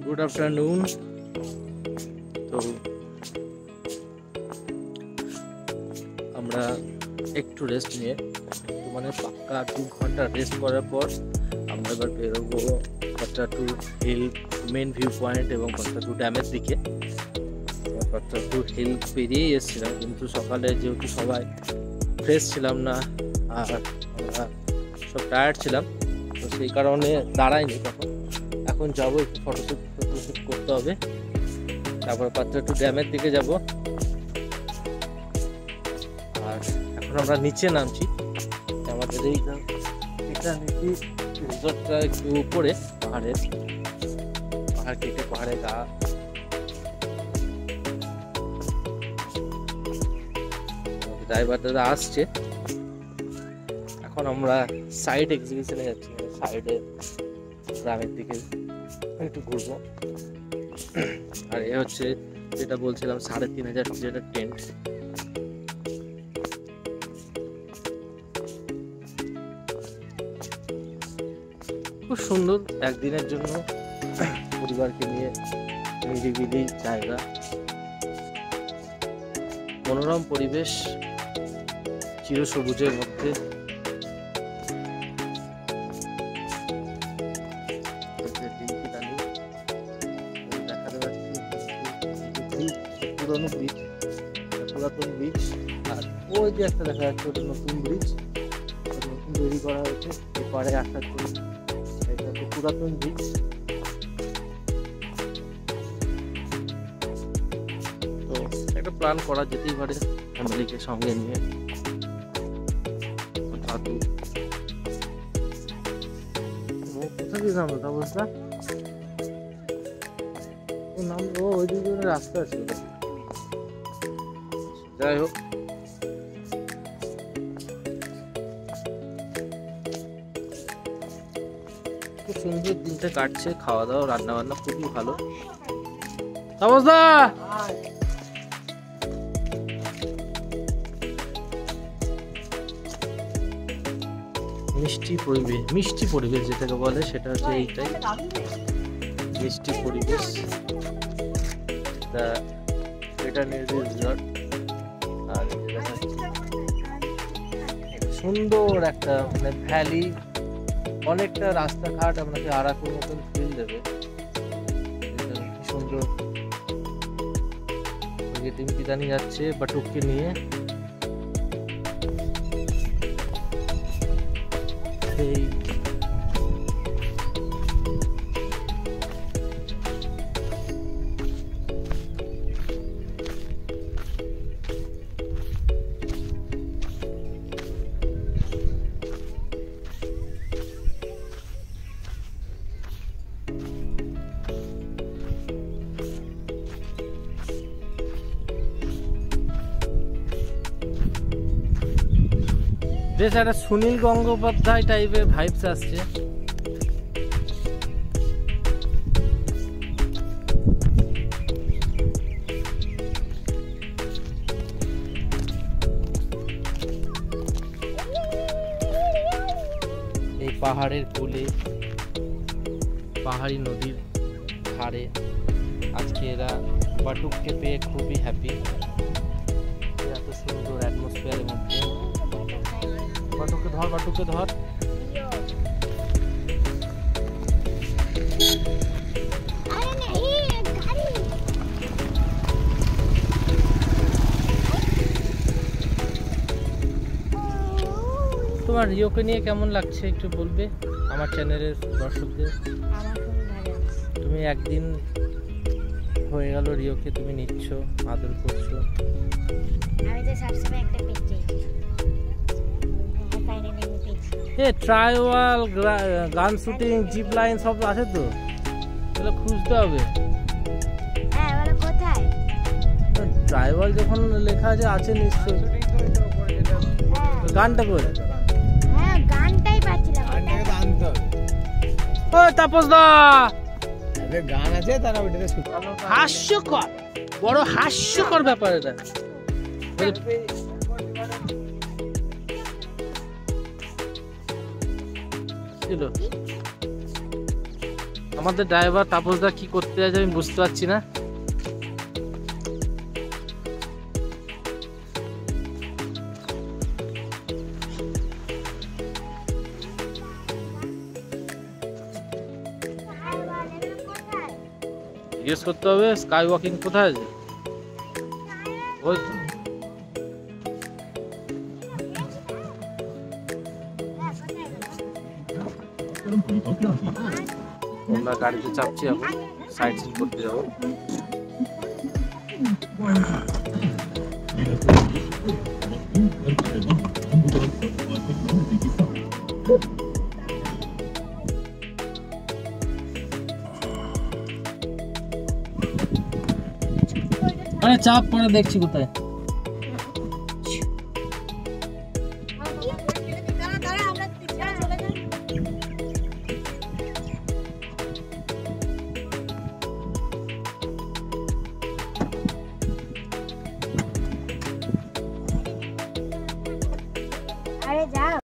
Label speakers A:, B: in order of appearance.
A: Good afternoon. তো আমরা একটু রেস্ট নিয়ে মানে পাক্কা 2 ঘন্টা রেস্ট করার পর আমরা এবার বেরোবো পাত্রাটু হিল মেন ভিউ পয়েন্ট এবং পাত্রাটু ড্যামের দিকে। পাত্রাটু হিল পেরিয়েই এসেছিলাম, কিন্তু সকালে যেহেতু সবাই ফ্রেশ ছিলাম না আর আমরা সব টায়ার্ড ছিলাম, তো সেই কারণে দাঁড়াইনি তখন। এখন যাবো, একটু ফটোশ্যুট করতে হবে, তারপর পাত্রাটু ড্যামের দিকে যাব। আর এখন আমরা নিচে নামছি, আমাদের এটা নাকি রিসর্টটা একটু উপরে পাহাড় কেটে পাহাড়ে গা। ড্রাইভার দাদা আসছে, এখন আমরা সাইড এক্সিবিশনে যাচ্ছি, সাইডে গ্রামের দিকে একটু ঘুরবো। আর এ হচ্ছে যেটা বলছিলাম 3500 ফিটের টেন্ট। খুব সুন্দর একদিনের জন্য পরিবারকে নিয়ে নিরিবিলি জায়গা, মনোরম পরিবেশ, চিরসবুজের মধ্যে। পুরনো ব্রিজ, পুরাতন ব্রিজ, আর ওই যে একটা দেখা যাচ্ছে ওটা নতুন ব্রিজ, নতুন তৈরি করা হয়েছে এপারে আসার জন্য। এটা হচ্ছে পুরাতন ব্রিজ। তো একটা প্ল্যান করা যেতেই পারে ফ্যামিলিকে সঙ্গে নিয়ে। দাদু কোথা দিয়ে নামলো তা বলছা? ও নামলো ওই দিকে রাস্তা আছে। যাই হোক, খুব সুন্দর দিনটা কাটছে, খাওয়া দাওয়া রান্না বান্না খুবই ভালো। অবস্থা মিষ্টি পরিবেশ যেটাকে বলে সেটা হচ্ছে এইটাই, মিষ্টি পরিবেশ। রিসর্ট আর সুন্দর একটা মানে ভ্যালি, অনেকটা রাস্তাঘাট আপনাকে আরাকুর মতন ফিল দেবে। সুন্দর টিমকিদানি যাচ্ছে বাটুককে নিয়ে। এই বেশ একটা সুনীল গঙ্গোপাধ্যায় টাইপের ভাইবস আসছে। এই পাহাড়ের কোলে, পাহাড়ি নদীর ধারে আজকে এরা বাটুককে পেয়ে খুবই হ্যাপি। এত সুন্দর অ্যাটমসফিয়ারের মধ্যে। বাটুককে ধর। তোমার রিওকে নিয়ে কেমন লাগছে একটু বলবে আমার চ্যানেলের দর্শকদের? তুমি একদিন হয়ে গেল রিওকে তুমি নিচ্ছ, আদর করছো।
B: আমি তো সবসময় একটা পেট চাইছি।
A: ট্রায়াল গান শুটিং জিপ লাইন সব আছে তো, এগুলো খুঁজতে হবে।
B: হ্যাঁ, ওরা কোথায়?
A: ট্রায়াল যখন লেখা আছে নিশ্চয়ই। গানটা করে
B: হ্যাঁ, গানটাই পাচ্ছিলাম।
C: গানটাকে তো আনতে হবে।
A: ও তাপস দা,
C: গান আছে তারা ওইটাতে শুট।
A: হাস্যকর, বড় হাস্যকর ব্যাপার এটা। ছিল আমাদের ড্রাইভার তাপসদা কি করতে আছে আমি বুঝতে পারছি না। জিজ্ঞেস করতে হবে স্কাই ওয়াকিং কোথায় আছে। ওই তো। আমরা গাড়িতে চাপছি, এখন সাইড সিন করতে যাবো। আরে চাপ পরে দেখছি কোথায়।
B: আরে যাও।